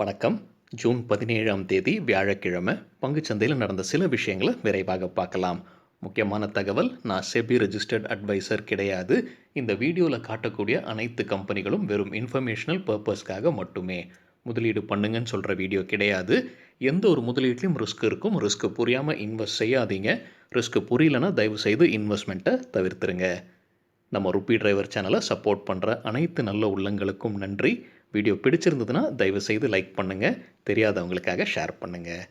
வணக்கம். ஜூன் 17ஆம் தேதி வியாழக்கிழமை பங்குச்சந்தையில் நடந்த சில விஷயங்களை விரைவாக பார்க்கலாம். முக்கியமான தகவல், நான் செபி ரெஜிஸ்டர்ட் அட்வைசர் கிடையாது. இந்த வீடியோவில் காட்டக்கூடிய அனைத்து கம்பெனிகளும் வெறும் இன்ஃபர்மேஷனல் பர்பஸ்க்காக மட்டுமே. முதலீடு பண்ணுங்கன்னு சொல்கிற வீடியோ கிடையாது. எந்த ஒரு முதலீட்லையும் ரிஸ்க் இருக்கும். ரிஸ்க் புரியாமல் இன்வெஸ்ட் செய்யாதீங்க. ரிஸ்க் புரியலன்னா தயவுசெய்து இன்வெஸ்ட்மெண்ட்டை தவிர்த்துருங்க. நம்ம ருப்பி டிரைவர் சேனலை சப்போர்ட் பண்ணுற அனைத்து நல்ல உள்ளங்களுக்கும் நன்றி. வீடியோ பிடிச்சிருந்ததுன்னா தயவுசெய்து லைக் பண்ணுங்கள், தெரியாதவங்களுக்காக ஷேர் பண்ணுங்கள்.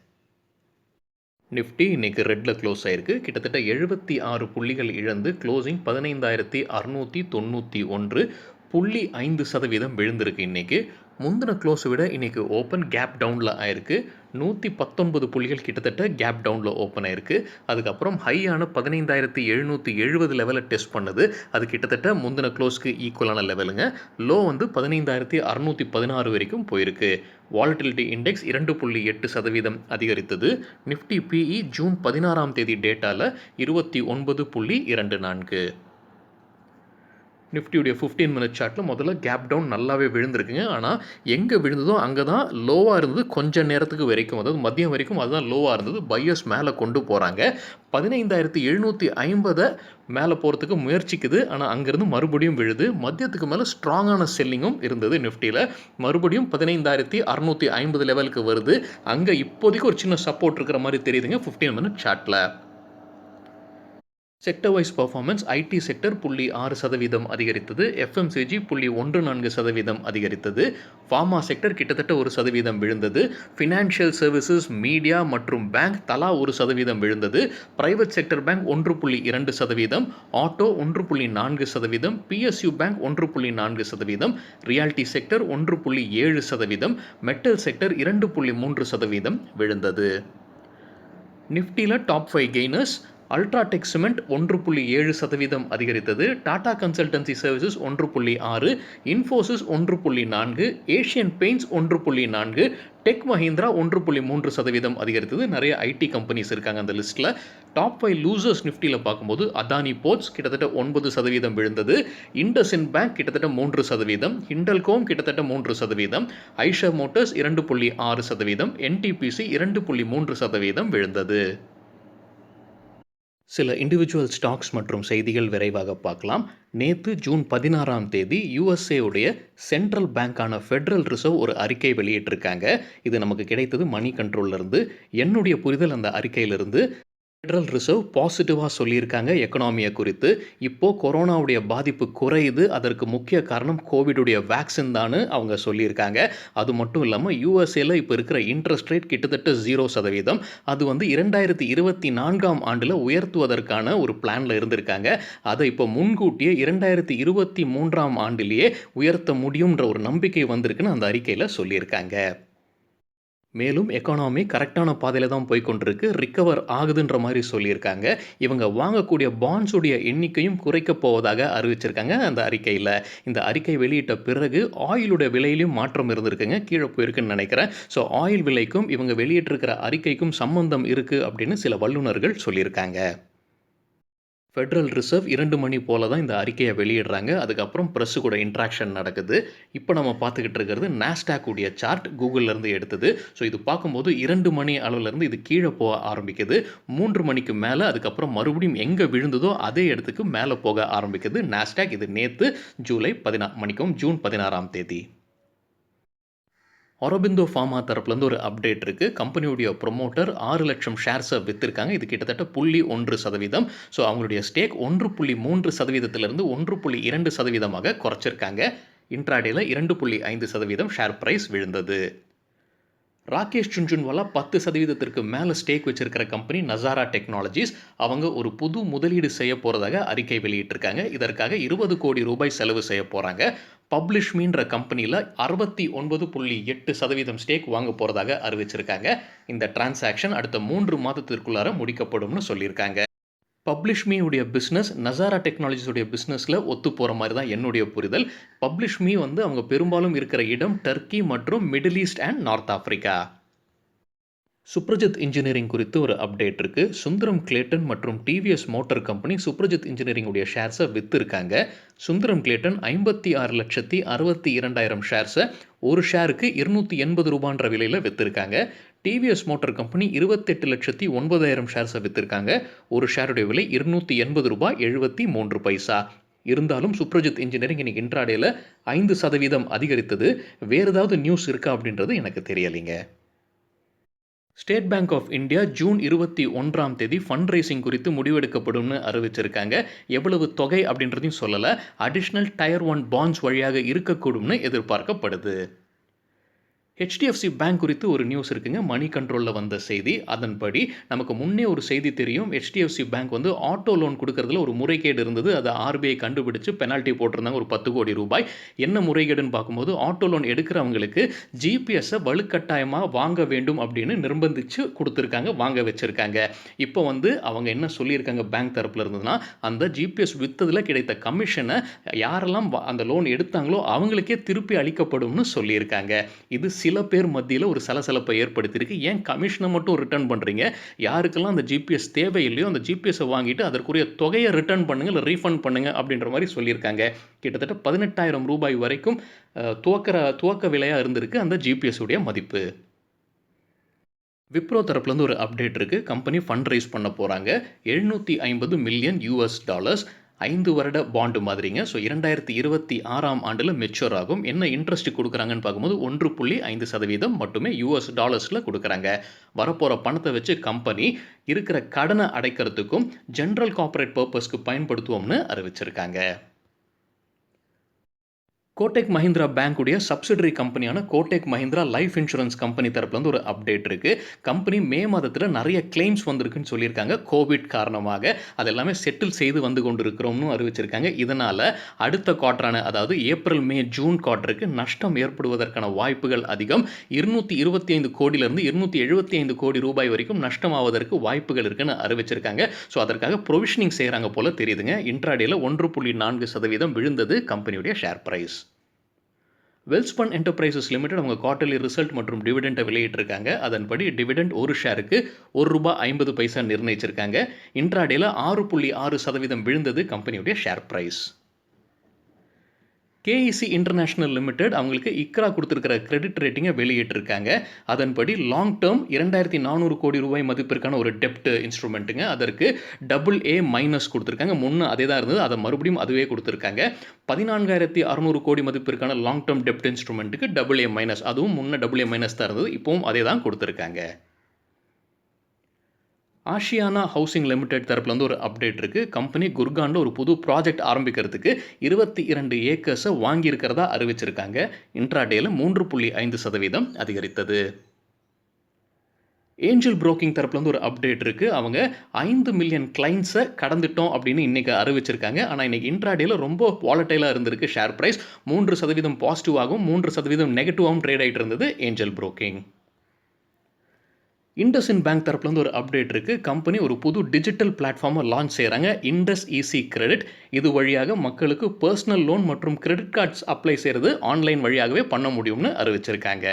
நிஃப்டி இன்றைக்கி ரெட்டில் க்ளோஸ் ஆகிருக்கு. கிட்டத்தட்ட 76 புள்ளிகள் இழந்து க்ளோசிங் 15,691.5% விழுந்திருக்கு. இன்றைக்கி முந்தின க்ளோஸை விட இன்றைக்கி ஓப்பன் கேப் டவுனில் ஆயிருக்கு. 119 புள்ளிகள் கிட்டத்தட்ட கேப் டவுனில் ஓப்பன் ஆயிருக்கு. அதுக்கப்புறம் ஹையான 15,770 லெவலில் டெஸ்ட் பண்ணுது. அது கிட்டத்தட்ட முந்தின க்ளோஸ்க்கு ஈக்குவலான லெவலுங்க. லோ 15,616 வரைக்கும் போயிருக்கு. வாலட்டிலிட்டி இண்டெக்ஸ் 2.8% அதிகரித்தது. நிஃப்டி பிஇ ஜூன் 16ஆம் தேதி டேட்டாவில் 29.24. நிஃப்டியுடைய 15 மினிட் சார்ட்டில் முதல்ல கேப் டவுன் நல்லாவே விழுந்திருக்குங்க. ஆனால் எங்கே விழுந்ததோ அங்கே தான் லோவாக இருந்தது. கொஞ்சம் நேரத்துக்கு வரைக்கும், அதாவது மதியம் வரைக்கும் அதுதான் லோவாக இருந்தது. பையர்ஸ் மேலே கொண்டு போகிறாங்க. 15,750 மேலே போகிறதுக்கு முயற்சிக்குது. ஆனால் அங்கேருந்து மறுபடியும் விழுது. மதியத்துக்கு மேலே ஸ்ட்ராங்கான செல்லிங்கும் இருந்தது நிஃப்டியில். மறுபடியும் 15,650 லெவலுக்கு வருது. அங்கே இப்போதைக்கு ஒரு சின்ன சப்போர்ட் இருக்கிற மாதிரி தெரியுதுங்க 15 மினிட் சார்ட்டில். Sector wise performance, IT sector 0.6% அதிகரித்தது. எஃப்எம்சிஜி 0.14% அதிகரித்தது. ஃபார்மா செக்டர் கிட்டத்தட்ட 1% விழுந்தது. ஃபினான்ஷியல் சர்வீசஸ், மீடியா மற்றும் பேங்க் தலா 1% விழுந்தது. Private sector bank 1.2%, auto 1.4%, PSU bank 1.4%, reality sector 1.7%, metal sector 2.3% விழுந்தது. நிஃப்டியில் டாப் 5 கெய்னர்ஸ்: அல்ட்ராடெக் சிமெண்ட் 1.7% அதிகரித்தது. Tata consultancy services 1.6%, Infosys 1.4%, Asian paints 1.4%, tech Mahindra 1.3% அதிகரித்தது. நிறைய ஐடி கம்பெனிஸ் இருக்காங்க அந்த லிஸ்ட்டில். டாப் 5 லூசர்ஸ் நிஃப்டியில் பார்க்கும்போது அதானி போர்ட்ஸ் கிட்டத்தட்ட 9% விழுந்தது. இண்டஸ்இண்ட் பேங்க் கிட்டத்தட்ட 3%, ஹிண்டல்கோம் கிட்டத்தட்ட 3%, ஐஷர் மோட்டார்ஸ் 2.6%, என்டிபிசி 2.3% விழுந்தது. சில இண்டிவிஜுவல் ஸ்டாக்ஸ் மற்றும் செய்திகள் விரைவாக பார்க்கலாம். நேற்று ஜூன் 16ஆம் தேதி யூஎஸ்ஏ உடைய சென்ட்ரல் பேங்கான ஃபெடரல் ரிசர்வ் ஒரு அறிக்கை வெளியிட்டிருக்காங்க. இது நமக்கு கிடைத்தது மணி கண்ட்ரோல்லேருந்து. என்னுடைய புரிதல் அந்த அறிக்கையிலிருந்து ஃபெடரல் ரிசர்வ் பாசிட்டிவாக சொல்லியிருக்காங்க எக்கனாமியை குறித்து. இப்போது கொரோனாவுடைய பாதிப்பு குறையுது. அதற்கு முக்கிய காரணம் கோவிடுடைய வேக்சின் தான் அவங்க சொல்லியிருக்காங்க. அது மட்டும் இல்லாமல் யூஎஸ்ஏல இப்போ இருக்கிற இன்ட்ரெஸ்ட் ரேட் கிட்டத்தட்ட 0%. அது 2024ஆம் ஆண்டில் உயர்த்துவதற்கான ஒரு பிளானில் இருந்திருக்காங்க. அதை இப்போ முன்கூட்டியே 2023ஆம் ஆண்டிலேயே உயர்த்த முடியுன்ற ஒரு நம்பிக்கை வந்திருக்குன்னு அந்த அறிக்கையில் சொல்லியிருக்காங்க. மேலும் எக்கானமி கரெக்டான பாதையில் தான் போய்கொண்டிருக்கு, ரிக்கவர் ஆகுதுன்ற மாதிரி சொல்லியிருக்காங்க. இவங்க வாங்கக்கூடிய பாண்ட்ஸுடைய எண்ணிக்கையும் குறைக்கப் போவதாக அறிவிச்சிருக்காங்க அந்த அறிக்கையில். இந்த அறிக்கை வெளியிட்ட பிறகு ஆயிலுடைய விலையிலும் மாற்றம் இருந்திருக்குங்க, கீழே போயிருக்குன்னு நினைக்கிறேன். ஸோ ஆயில் விலைக்கும் இவங்க வெளியிட்டிருக்கிற அறிக்கைக்கும் சம்பந்தம் இருக்குது அப்படின்னு சில வல்லுநர்கள் சொல்லியிருக்காங்க. ஃபெடரல் ரிசர்வ் 2 மணி போல் தான் இந்த அறிக்கையை வெளியிடுறாங்க. அதுக்கப்புறம் ப்ரெஸ்ஸு கூட இன்ட்ராக்ஷன் நடக்குது. இப்போ நம்ம பார்த்துக்கிட்டு இருக்கிறது நாஸ்டாக் உடைய சார்ட், கூகுள்லேருந்து எடுத்தது. ஸோ இது பார்க்கும்போது 2 மணி அளவுலேருந்து இது கீழே போக ஆரம்பிக்குது. 3 மணிக்கு மேலே அதுக்கப்புறம் மறுபடியும் எங்கே விழுந்ததோ அதே இடத்துக்கு மேலே போக ஆரம்பிக்குது நாஸ்டாக். இது நேற்று ஜூன் 16ஆம் தேதி. ஆரோபிந்தோ ஃபார்மா தரப்புலேருந்து ஒரு அப்டேட் இருக்குது. கம்பெனியுடைய ப்ரொமோட்டர் 6 லட்சம் ஷேர்ஸை விற்றுருக்காங்க. இது கிட்டத்தட்ட 0.1%. ஸோ அவங்களுடைய ஸ்டேக் 1.3%லிருந்து 1.2%ஆக குறைச்சிருக்காங்க. இன்ட்ராடேல 2.5% ஷேர் பிரைஸ் விழுந்தது. ராகேஷ் ஜுன்ஜுன்வாலா 10%க்கு மேலே ஸ்டேக் வச்சிருக்கிற கம்பெனி நசாரா டெக்னாலஜிஸ். அவங்க ஒரு புது முதலீடு செய்ய போகிறதாக அறிக்கை வெளியிட்டிருக்காங்க. இதற்காக 20 கோடி ரூபாய் செலவு செய்ய போகிறாங்க. பப்ளிஷ்மீன்ற கம்பெனியில் 69.8% ஸ்டேக் வாங்க போகிறதாக அறிவிச்சிருக்காங்க. இந்த டிரான்சாக்ஷன் அடுத்த 3 மாதத்திற்குள்ளார முடிக்கப்படும்னு சொல்லியிருக்காங்க. பப்ளிஷ்மீ உடைய பிஸ்னஸ் நசாரா டெக்னாலஜிஸுடைய பிஸ்னஸில் ஒத்து போகிற மாதிரி தான் என்னுடைய புரிதல். பப்ளிஷ்மீ அவங்க பெரும்பாலும் இருக்கிற இடம் டர்க்கி மற்றும் Middle East and North Africa. Suprajit Engineering குறித்து ஒரு அப்டேட் இருக்கு. சுந்தரம் கிளேட்டன் மற்றும் TVS Motor Company Suprajit Engineering உடைய ஷேர்ஸை வித்திருக்காங்க. சுந்தரம் கிளேட்டன் 56,62,200 ஷேர்ஸை ஒரு ஷேருக்கு ₹280 விலையில் வித்திருக்காங்க. டிவிஎஸ் மோட்டார் கம்பெனி 28,09,000 ஷேர்ஸை வித்திருக்காங்க. ஒரு ஷேருடைய விலை ₹280.73. இருந்தாலும் சுப்ரஜித் இன்ஜினியரிங் இன்னைக்கு இன்ட்ராடேல 5% அதிகரித்தது. வேறு ஏதாவது நியூஸ் இருக்கா அப்படின்றது எனக்கு தெரியலைங்க. State Bank of India June 21ஆம் தேதி ஃபண்ட் ரைசிங் குறித்து முடிவெடுக்கப்படும்னு அறிவிச்சிருக்காங்க. எவ்வளவு தொகை அப்படின்றதையும் சொல்லலை. அடிஷ்னல் டயர் 1 பாண்ட்ஸ் வழியாக இருக்கக்கூடும்னு எதிர்பார்க்கப்படுது. ஹெச்டிஎஃப்சி பேங்க் குறித்து ஒரு நியூஸ் இருக்குங்க. மணி கண்ட்ரோலில் வந்த செய்தி. அதன்படி நமக்கு முன்னே ஒரு செய்தி தெரியும். ஹெச்டிஎஃப்சி பேங்க் வந்து ஆட்டோ லோன் கொடுக்கறதுல ஒரு முறைகேடு இருந்தது. அதை ஆர்பிஐ கண்டுபிடிச்சு பெனால்ட்டி போட்டிருந்தாங்க ஒரு ₹10 கோடி. என்ன முறைகேடுன்னு பார்க்கும்போது ஆட்டோ லோன் எடுக்கிறவங்களுக்கு ஜிபிஎஸ்ஸை வலுக்கட்டாயமாக வாங்க வேண்டும் அப்படின்னு நிர்பந்திச்சு கொடுத்துருக்காங்க, வாங்க வச்சுருக்காங்க. இப்போ வந்து அவங்க என்ன சொல்லியிருக்காங்க பேங்க் தரப்பில் இருந்ததுன்னா, அந்த ஜிபிஎஸ் விற்றதில் கிடைத்த கமிஷனை யாரெல்லாம் அந்த லோன் எடுத்தாங்களோ அவங்களுக்கே திருப்பி அளிக்கப்படும்னு சொல்லியிருக்காங்க. இது சில பேர் மத்தியில் ஒரு சலசலப்பை ஏற்படுத்தியிருக்கு. ஏன் கமிஷனை மட்டும் ரிட்டர்ன் பண்ணுறீங்க? யாருக்கெல்லாம் அந்த ஜிபிஎஸ் தேவையில்லையோ அந்த ஜிபிஎஸ்ஸை வாங்கிட்டு அதற்குரிய தொகையை ரிட்டர்ன் பண்ணுங்க, இல்லை ரீஃபண்ட் பண்ணுங்க அப்படின்ற மாதிரி சொல்லியிருக்காங்க. கிட்டத்தட்ட ₹18,000 வரைக்கும் துவக்க விலையாக இருந்திருக்கு அந்த ஜிபிஎஸ் உடைய மதிப்பு. விப்ரோ தரப்புலேருந்து ஒரு அப்டேட் இருக்குது. கம்பெனி ஃபண்ட் ரைஸ் பண்ண போகிறாங்க. $750 மில்லியன் 5 வருட பாண்டு மாதிரிங்க. ஸோ 2026ஆம் ஆண்டில் மெச்சூர் ஆகும். என்ன இன்ட்ரெஸ்ட் கொடுக்குறாங்கன்னு பார்க்கும்போது 1.5% மட்டுமே $டாலர்ஸில் கொடுக்குறாங்க. வரப்போகிற பணத்தை வச்சு கம்பெனி இருக்கிற கடனை அடைக்கிறதுக்கும் ஜென்ரல் கார்ப்பரேட் பர்பஸ்க்கு பயன்படுத்துவோம்னு அறிவிச்சிருக்காங்க. கோடெக் மஹிந்திரா பேங்க்குடைய சப்சிடரி கம்பெனியான Kotak Mahindra Life Insurance Company தரப்புலேருந்து ஒரு அப்டேட் இருக்குது. கம்பெனி மே மாதத்தில் நிறைய கிளைம்ஸ் வந்திருக்குன்னு சொல்லியிருக்காங்க. கோவிட் காரணமாக அதெல்லாமே செட்டில் செய்து வந்து கொண்டு இருக்கிறோம்னு அறிவிச்சிருக்காங்க. இதனால் அடுத்த குவார்ட்டரான அதாவது ஏப்ரல் மே ஜூன் குவார்ட்டருக்கு நஷ்டம் ஏற்படுவதற்கான வாய்ப்புகள் அதிகம். ₹225 கோடியிலிருந்து ₹275 கோடி வரைக்கும் நஷ்டமாவதற்கு வாய்ப்புகள் இருக்குன்னு அறிவிச்சிருக்காங்க. ஸோ அதற்காக ப்ரொவிஷனிங் செய்கிறாங்க போல தெரியுதுங்க. இன்ட்ராடேல 1.4% விழுந்தது கம்பெனியுடைய share price. Welspun Enterprises Limited அவங்க குவார்ட்டர்லி ரிசல்ட் மற்றும் டிவிடெண்டை வெளியிட்டிருக்காங்க. அதன்படி டிவிடெண்ட் ஒரு ஷேருக்கு ₹1.50 நிர்ணயிச்சிருக்காங்க. இன்ட்ராடேல 6.6% விழுந்தது கம்பெனியுடைய share price. KEC International Limited அவங்களுக்கு இக்ரா கொடுத்துருக்கிற கிரெடிட் ரேட்டிங்கை வெளியிட்டிருக்காங்க. அதன்படி லாங் டேர்ம் ₹2,400 கோடி மதிப்பிற்கான ஒரு டெப்ட் இன்ஸ்ட்ருமெண்ட்டுங்க. அதற்கு AA- கொடுத்துருக்காங்க. முன்னே அதே தான் இருந்தது, அதை மறுபடியும் அதுவே கொடுத்துருக்காங்க. 14,600 கோடி மதிப்பிற்கான லாங் டேர்ம் டெப்ட் இன்ஸ்ட்ருமெண்ட்டுக்கு AA-, அதுவும் முன்னே AA- தான் இருந்தது, இப்போவும் அதே தான் கொடுத்துருக்காங்க. ஆஷியானா ஹவுசிங் லிமிடெட் தரப்புல வந்து ஒரு அப்டேட் இருக்குது. கம்பெனி குர்கானில் ஒரு புது ப்ராஜெக்ட் ஆரம்பிக்கிறதுக்கு 22 ஏக்கர்ஸை வாங்கியிருக்கிறதா அறிவிச்சிருக்காங்க. இன்ட்ராடேல 3.5% அதிகரித்தது. ஏஞ்சல் புரோக்கிங் தரப்புல வந்து ஒரு அப்டேட் இருக்குது. அவங்க 5 மில்லியன் கிளைண்ட்ஸை கடந்துட்டோம் அப்படின்னு இன்றைக்கி அறிவிச்சிருக்காங்க. ஆனால் இன்றைக்கி இன்ட்ராடேல ரொம்ப வாலட்டைலாக இருந்திருக்கு ஷேர் ப்ரைஸ். 3% பாசிட்டிவாகவும் 3% நெகட்டிவாகவும் ட்ரேட் ஆகிட்டு இருந்தது ஏஞ்சல் புரோக்கிங். இண்டஸ்இண்ட் பேங்க் தரப்புலேருந்து ஒரு அப்டேட் இருக்குது. கம்பெனி ஒரு புது டிஜிட்டல் பிளாட்ஃபார்மை லான்ச் செய்கிறாங்க, இண்டஸ் ஈஸி கிரெடிட். இது வழியாக மக்களுக்கு பர்சனல் லோன் மற்றும் கிரெடிட் கார்ட்ஸ் அப்ளை செய்கிறது ஆன்லைன் வழியாகவே பண்ண முடியும்னு அறிவிச்சிருக்காங்க.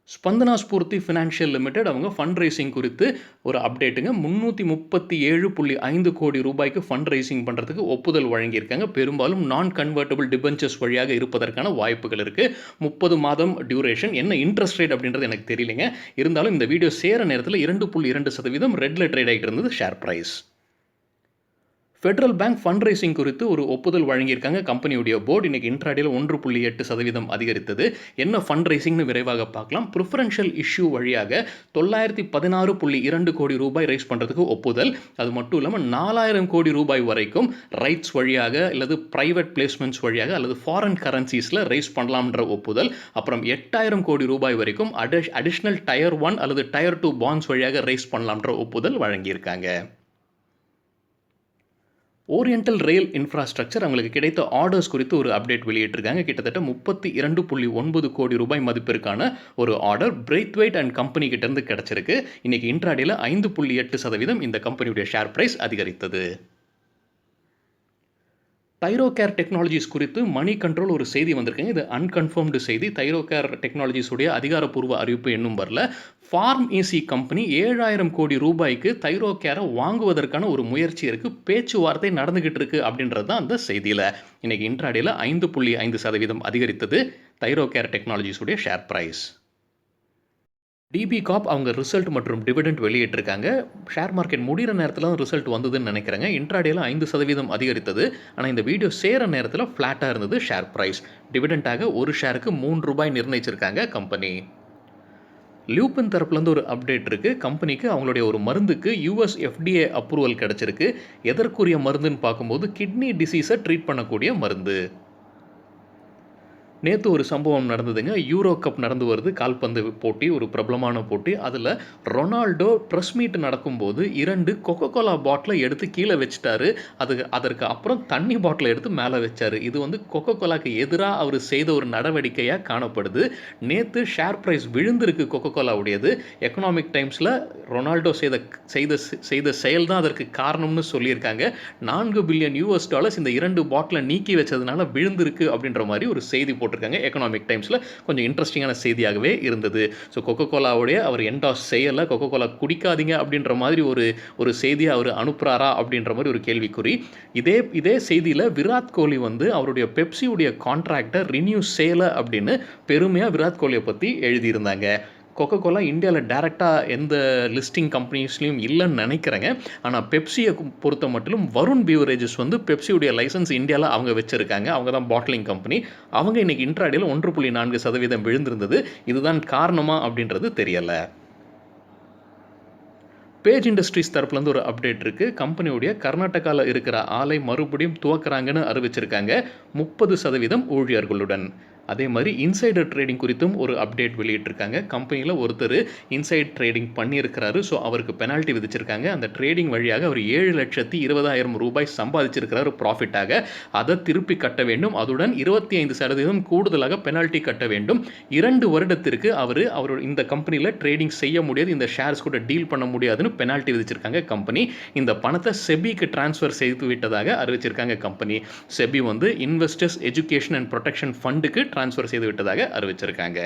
ஸ்பந்தனா ஸ்பூர்த்தி ஃபினான்ஷியல் லிமிடெட் அவங்க ஃபண்ட் ரைசிங் குறித்து ஒரு அப்டேட்டுங்க. ₹337.5 கோடி ஃபண்ட் ரைசிங் பண்ணுறதுக்கு ஒப்புதல் வழங்கியிருக்காங்க. பெரும்பாலும் நான் கன்வெர்ட்டபிள் டிபென்ச்சர்ஸ் வழியாக இருப்பதற்கான வாய்ப்புகள் இருக்குது. 30 மாதம் டியூரேஷன். என்ன இன்ட்ரெஸ்ட் ரேட் அப்படின்றது எனக்கு தெரியலைங்க. இருந்தாலும் இந்த வீடியோ சேர நேரத்தில் 2.2% ரெட்ல ட்ரேட் ஆகிட்டு இருந்தது share price. Federal Bank fund raising குறித்து ஒரு ஒப்புதல் வழங்கியிருக்காங்க கம்பெனியுடைய போர்டு. இன்றைக்கி இன்ட்ராடேல 1.8% அதிகரித்தது. என்ன ஃபண்ட் ரைசிங்னு விரைவாக பார்க்கலாம். ப்ரிஃபரன்ஷியல் இஷ்யூ வழியாக ₹916.2 கோடி ரைஸ் பண்ணுறதுக்கு ஒப்புதல். அது மட்டும் இல்லாமல் ₹4,000 கோடி வரைக்கும் ரைட்ஸ் வழியாக அல்லது ப்ரைவேட் பிளேஸ்மெண்ட்ஸ் வழியாக அல்லது ஃபாரின் கரன்சிஸில் ரைஸ் பண்ணலாம்ன்ற ஒப்புதல். அப்புறம் ₹8,000 கோடி வரைக்கும் அடிஷ்னல் டயர் 1 அல்லது டயர் 2 பாண்ட்ஸ் வழியாக ரைஸ் பண்ணலாம்ன்ற ஒப்புதல் வழங்கியிருக்காங்க. ஓரியண்டல் ரெயில் இன்ஃப்ராஸ்ட்ரக்சர் அவங்களுக்கு கிடைத்த ஆர்டர்ஸ் குறித்து ஒரு அப்டேட் வெளியிட்டிருக்காங்க. கிட்டத்தட்ட ₹32.9 கோடி மதிப்பிற்கான ஒரு ஆர்டர் பிரெய்த்வைட் அண்ட் கம்பெனி கிட்டேருந்து கிடச்சிருக்கு. இன்றைக்கி இன்ட்ராடேல 5.8% இந்த கம்பெனியுடைய ஷேர் பிரைஸ் அதிகரித்தது. தைரோகேர் டெக்னாலஜிஸ் குறித்து மணி கண்ட்ரோல் ஒரு செய்தி வந்திருக்குங்க. இது அன்கன்ஃபர்ம்டு செய்தி. தைரோகேர் டெக்னாலஜிஸ் உடைய அதிகாரப்பூர்வ அறிவிப்பு இன்னும் வரல. ஃபார்ம் ஏசி கம்பெனி 7,000 கோடி ரூபாய்க்கு தைரோகேரை வாங்குவதற்கான ஒரு முயற்சி இருக்கு. பேச்சுவார்த்தை நடந்துகிட்டு இருக்கு அப்படின்றது தான் அந்த செய்தியில. இன்னைக்கு இன்ட்ராடேல 5.5% அதிகரித்தது தைரோகேர் டெக்னாலஜிஸ் உடைய ஷேர் பிரைஸ். டிபி கார்ப் அவங்க ரிசல்ட் மற்றும் டிவிடெண்ட் வெளியிட்டிருக்காங்க. ஷேர் மார்க்கெட் முடிகிற நேரத்தில் தான் ரிசல்ட் வந்ததுன்னு நினைக்கிறேங்க. இன்ட்ராடேல 5% அதிகரித்தது. ஆனால் இந்த வீடியோ சேர நேரத்தில் ஃப்ளாட்டாக இருந்தது ஷேர் பிரைஸ். டிவிடெண்டாக ஒரு ஷேருக்கு ₹3 நிர்ணயிச்சிருக்காங்க கம்பெனி. லியூபின் தரப்புலேருந்து ஒரு அப்டேட் இருக்குது. கம்பெனிக்கு அவங்களுடைய ஒரு மருந்துக்கு US FDA அப்ரூவல் கிடச்சிருக்கு. எதற்குரிய மருந்துன்னு பார்க்கும்போது கிட்னி டிசீஸை ட்ரீட் பண்ணக்கூடிய மருந்து. நேற்று ஒரு சம்பவம் நடந்ததுங்க. யூரோ கப் நடந்து வருது, கால்பந்து போட்டி, ஒரு பிரபலமான போட்டி. அதில் ரொனால்டோ ப்ரெஸ் மீட் நடக்கும்போது 2 கொக்கோகோலா பாட்டிலை எடுத்து கீழே வச்சுட்டாரு. அதற்கு அப்புறம் தண்ணி பாட்டிலை எடுத்து மேலே வச்சார். இது வந்து கொக்கோகோலாக்கு எதிராக அவர் செய்த ஒரு நடவடிக்கையாக காணப்படுது. நேற்று ஷேர் ப்ரைஸ் விழுந்திருக்கு கொக்கோகோலாவுடையது. எக்கனாமிக் டைம்ஸில் ரொனால்டோ செய்த செயல் தான் அதற்கு காரணம்னு சொல்லியிருக்காங்க. $4 பில்லியன் இந்த 2 பாட்டிலை நீக்கி வச்சதுனால விழுந்திருக்கு அப்படின்ற மாதிரி ஒரு செய்தி போட்டிருக்காங்க எக்கனாமிக் டைம்ஸில். கொஞ்சம் இன்ட்ரெஸ்டிங்கான செய்தியாகவே இருந்தது. ஸோ கொக்கோகோலாவுடைய அவர் என்டாஸ் செய்யலை, கொக்கோகோலா குடிக்காதீங்க அப்படின்ற மாதிரி ஒரு செய்தியை அவர் அனுப்புகிறாரா அப்படின்ற மாதிரி ஒரு கேள்விக்குறி. இதே செய்தியில் விராட் கோலி வந்து அவருடைய பெப்சியுடைய கான்ட்ராக்டை ரினியூ செய்யலை அப்படின்னு பெருமையாக விராட் கோலியை பற்றி எழுதியிருந்தாங்க. கொக்கோகோலா இந்தியாவில் டைரெக்டாக எந்த லிஸ்டிங் கம்பெனிஸ்லையும் இல்லைன்னு நினைக்கிறேங்க. ஆனால் பெப்சியை பொறுத்த மட்டும் வருண் பீவரேஜஸ் வந்து பெப்சியுடைய லைசன்ஸ் இந்தியாவில் அவங்க வச்சுருக்காங்க. அவங்க தான் பாட்டிலிங் கம்பெனி. அவங்க இன்றைக்கி இன்ட்ராடேல 1.4% விழுந்திருந்தது. இதுதான் காரணமா அப்படின்றது தெரியலை. பேஜ் இண்டஸ்ட்ரீஸ் தரப்புலேருந்து ஒரு அப்டேட் இருக்குது. கம்பெனியுடைய கர்நாடகாவில் இருக்கிற ஆலை மறுபடியும் துவக்கிறாங்கன்னு அறிவிச்சிருக்காங்க 30% ஊழியர்களுடன். அதே மாதிரி இன்சைடர் ட்ரேடிங் குறித்தும் ஒரு அப்டேட் வெளியிட்டிருக்காங்க. கம்பெனியில் ஒருத்தர் இன்சைட் ட்ரேடிங் பண்ணியிருக்கிறாரு. ஸோ அவருக்கு பெனால்ட்டி விதிச்சிருக்காங்க. அந்த ட்ரேடிங் வழியாக அவர் ₹7,20,000 சம்பாதிச்சிருக்கிறாரு ப்ராஃபிட்டாக. அதை திருப்பி கட்ட வேண்டும். அதுடன் 25% கூடுதலாக பெனால்ட்டி கட்ட வேண்டும். 2 வருடத்திற்கு அவர் இந்த கம்பெனியில் ட்ரேடிங் செய்ய முடியாது, இந்த ஷேர்ஸ் கூட டீல் பண்ண முடியாதுன்னு பெனால்ட்டி விதிச்சிருக்காங்க கம்பெனி. இந்த பணத்தை செபிக்கு டிரான்ஸ்ஃபர் செய்து விட்டதாக அறிவிச்சிருக்காங்க கம்பெனி. செபி வந்து இன்வெஸ்டர்ஸ் எஜுகேஷன் அண்ட் ப்ரொடெக்ஷன் ஃபண்டுக்கு டிரான்ஸ்ஃபர் செய்து விட்டதாக அறிவிச்சிருக்காங்க.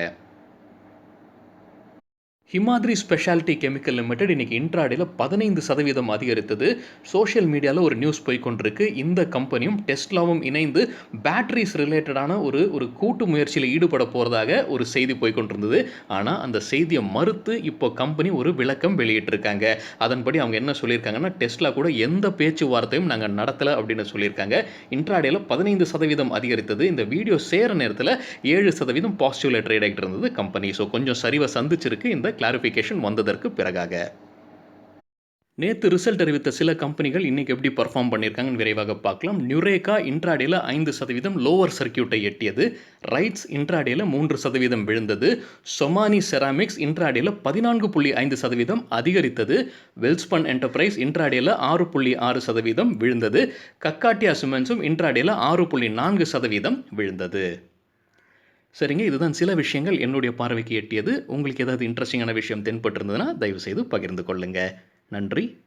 ஹிமாத்ரி ஸ்பெஷாலிட்டி கெமிக்கல் லிமிடெட் இன்னைக்கு இன்ட்ராடேல 15% அதிகரித்தது. சோஷியல் மீடியாவில் ஒரு நியூஸ் போய்கொண்டிருக்கு. இந்த கம்பெனியும் டெஸ்லாவும் இணைந்து பேட்டரிஸ் ரிலேட்டடான ஒரு கூட்டு முயற்சியில் ஈடுபட போகிறதாக ஒரு செய்தி போய்கொண்டிருந்தது. ஆனால் அந்த செய்தியை மறுத்து இப்போ கம்பெனி ஒரு விளக்கம் வெளியிட்டிருக்காங்க. அதன்படி அவங்க என்ன சொல்லியிருக்காங்கன்னா, டெஸ்லா கூட எந்த பேச்சுவார்த்தையும் நாங்கள் நடத்தலை அப்படின்னு சொல்லியிருக்காங்க. இன்ட்ராடேல 15% அதிகரித்தது. இந்த வீடியோ சேர நேரத்தில் 7% பாசிட்டிவ்ல ட்ரேட் ஆகிட்டு இருந்தது கம்பெனி. ஸோ கொஞ்சம் சரிவை சந்திச்சிருக்கு இந்த கிளாரிஃபிகேஷன் வந்ததற்கு பிறகாக. நேற்று ரிசல்ட் அறிவித்த சில கம்பெனிகள் இன்னைக்கு எப்படி பர்ஃபார்ம் பண்ணியிருக்காங்கன்னு விரைவாக பார்க்கலாம். நியூரேகா இன்ட்ராடேல 5% லோவர் சர்க்கியூட்டை எட்டியது. ரைட்ஸ் இன்ட்ராடேல 3% விழுந்தது. சொமானி செராமிக்ஸ் இன்ட்ராடேல 14.5% அதிகரித்தது. வெல்ஸ்பன் என்டர்பிரைஸ் இன்ட்ராடேல 6.6% விழுந்தது. கக்காட்டியா சிமெண்ட்ஸும் இன்ட்ராடேல 6.4% விழுந்தது. சரிங்க, இதுதான் சில விஷயங்கள் என்னுடைய பார்வைக்கு எட்டியது. உங்களுக்கு ஏதாவது இன்ட்ரெஸ்டிங்கான விஷயம் தென்பட்டிருந்ததுன்னா தயவு செய்து பகிர்ந்து கொள்ளுங்க. நன்றி.